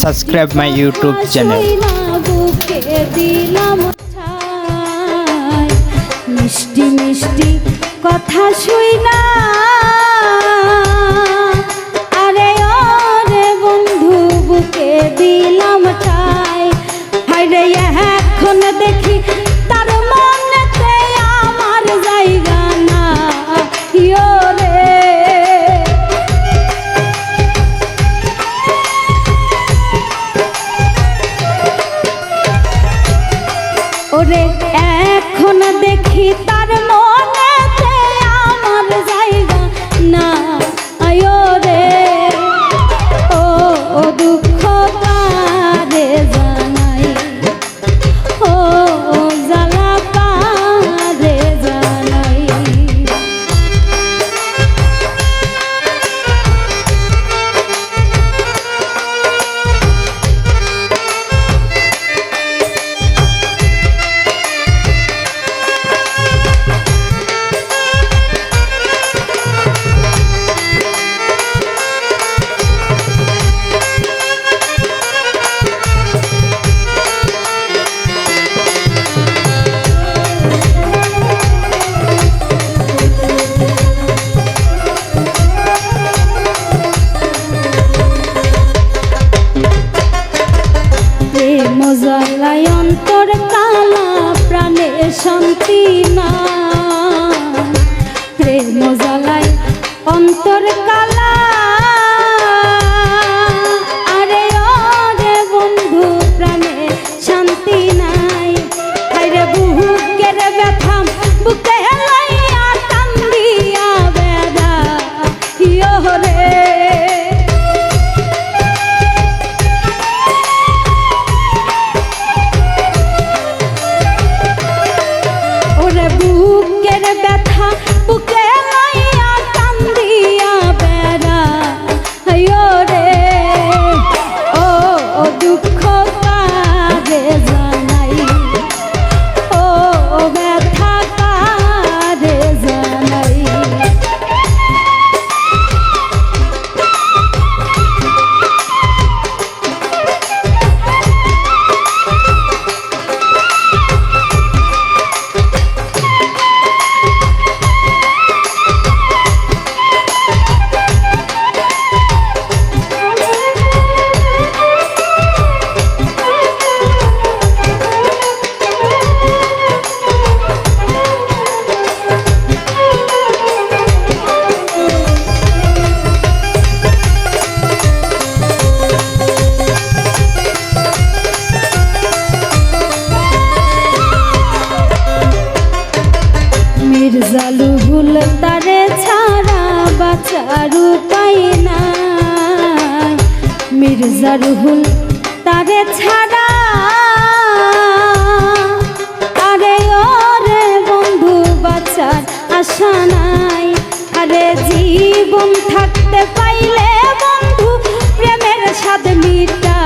Subscribe my YouTube channel. মিষ্টি মিষ্টি কথা শুই না আরে ওরে বন্ধু বুকে দিলাম ঠাই। হায়রে এখন দেখি তার মনেতে আমার জায়গা না রে। ওরে এখন দেখি তার মনেতে আমার জায়গা না রে। ও দুঃখ কারে জানাই, ও জ্বালা কারে জানাই। মজালাই অন্তর কালা প্রাণে শান্তি না। প্রেম জ্বালাই অন্তর কালা আরে ওরে বন্ধু প্রাণে শান্তি নাই। আরে বুকের ব্যথা বুকে লইয়া কান্দিয়া বেদা রে। বুকের ব্যথা বুকে লইয়া কান্দিয়া বেড়া রে। ও দুঃখ কারে জানাই, ও ব্যথা কারে জানাই। মির্জালুহুল তারে ছাড়া বাঁচার উপায় নাই। মির্জালুহুল তারে ছাড়া আরে ওরে বন্ধু বাঁচার আশা নাই। আরে জীবন থাকতে পাইলে বন্ধু প্রেমের স্বাদ মিটা